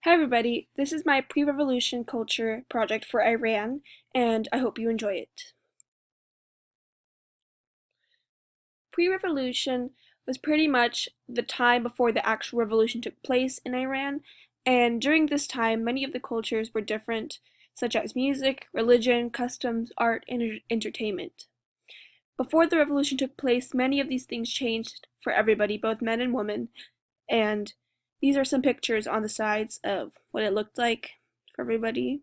Hi everybody, this is my pre-revolution culture project for Iran, and I hope you enjoy it. Pre-revolution was pretty much the time before the actual revolution took place in Iran, and during this time many of the cultures were different, such as music, religion, customs, art, and entertainment. Before the revolution took place, many of these things changed for everybody, both men and women, and these are some pictures on the sides of what it looked like for everybody.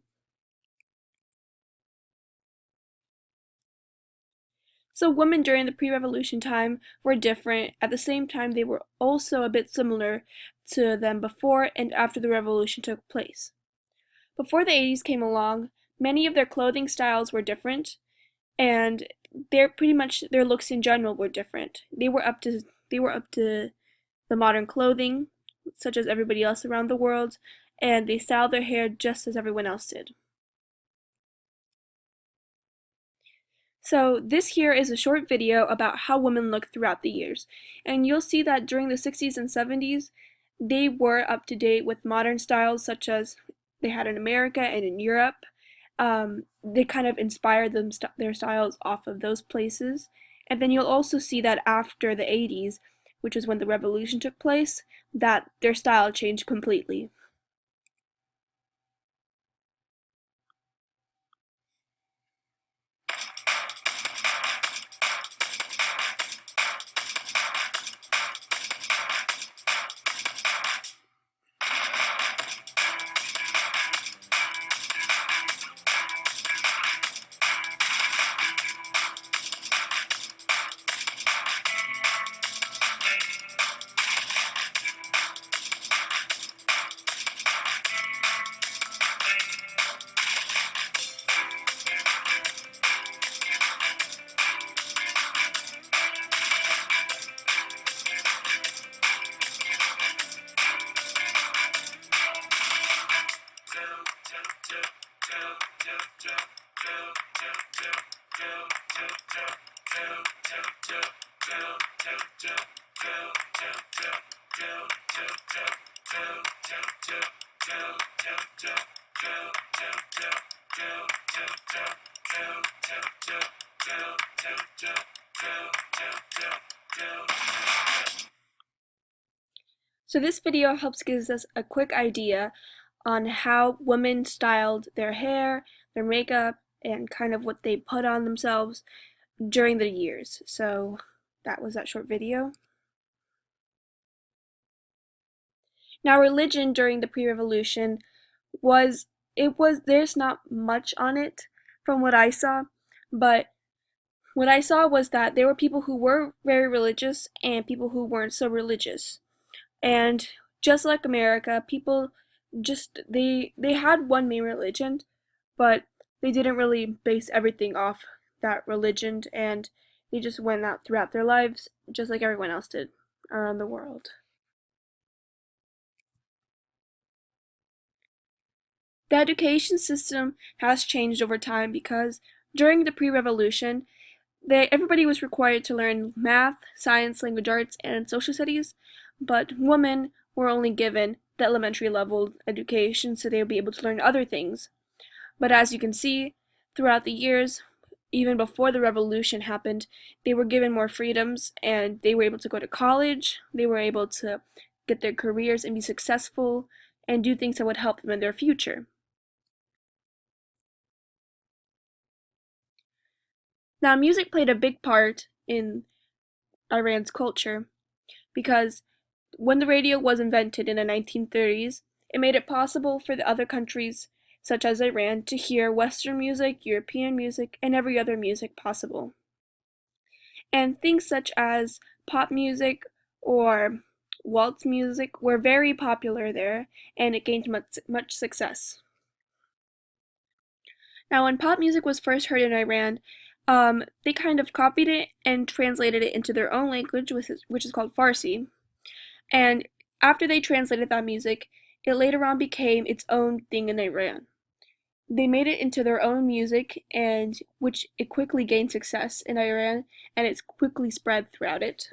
So women during the pre-revolution time were different. At the same time, they were also a bit similar to them before and after the revolution took place. Before the 80s came along, many of their clothing styles were different, and their looks in general were different. They were up to the modern clothing, such as everybody else around the world, and they styled their hair just as everyone else did. So this here is a short video about how women look throughout the years. And you'll see that during the 60s and 70s, they were up to date with modern styles such as they had in America and in Europe. They kind of inspired their styles off of those places. And then you'll also see that after the 80s, which is when the revolution took place, that their style changed completely. So this video helps gives us a quick idea on how women styled their hair, their makeup, and kind of what they put on themselves during the years. So that was that short video. Now religion during the pre-revolution was there's not much on it from what I saw, but what I saw was that there were people who were very religious and people who weren't so religious. And just like America, people just they had one main religion, but they didn't really base everything off that religion, and they just went out throughout their lives just like everyone else did around the world. The education system has changed over time because during the pre-revolution, everybody was required to learn math, science, language arts, and social studies, but women were only given the elementary level education so they would be able to learn other things. But as you can see, throughout the years, even before the revolution happened, they were given more freedoms and they were able to go to college, they were able to get their careers and be successful and do things that would help them in their future. Now, music played a big part in Iran's culture because when the radio was invented in the 1930s, it made it possible for the other countries, such as Iran, to hear Western music, European music, and every other music possible. And things such as pop music or waltz music were very popular there, and it gained much success. Now, when pop music was first heard in Iran, they kind of copied it and translated it into their own language, which is called Farsi. And after they translated that music, it later on became its own thing in Iran. They made it into their own music, and which it quickly gained success in Iran, and it's quickly spread throughout it.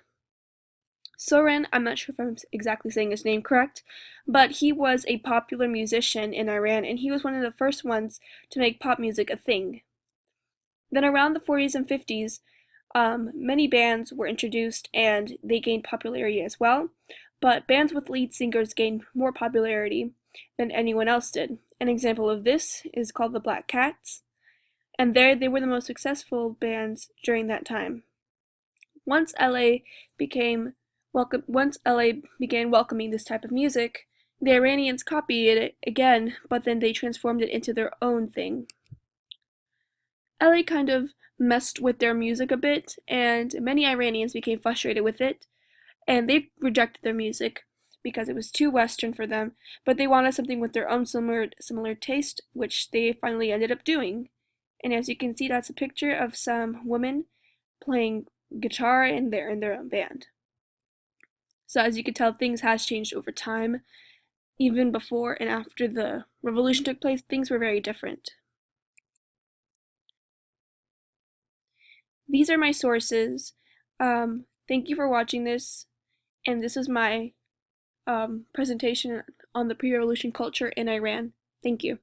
Soren, I'm not sure if I'm exactly saying his name correct, but he was a popular musician in Iran and he was one of the first ones to make pop music a thing. Then around the 40s and 50s, many bands were introduced and they gained popularity as well, but bands with lead singers gained more popularity than anyone else did. An example of this is called the Black Cats, and they were the most successful bands during that time. Once LA became once LA began welcoming this type of music, the Iranians copied it again, but then they transformed it into their own thing. LA kind of messed with their music a bit, and many Iranians became frustrated with it, and they rejected their music because it was too Western for them, but they wanted something with their own similar taste, which they finally ended up doing. And as you can see, that's a picture of some women playing guitar and they're in their own band. So as you can tell, things has changed over time. Even before and after the revolution took place, things were very different. These are my sources. Thank you for watching this, and this is my presentation on the pre-revolution culture in Iran. Thank you.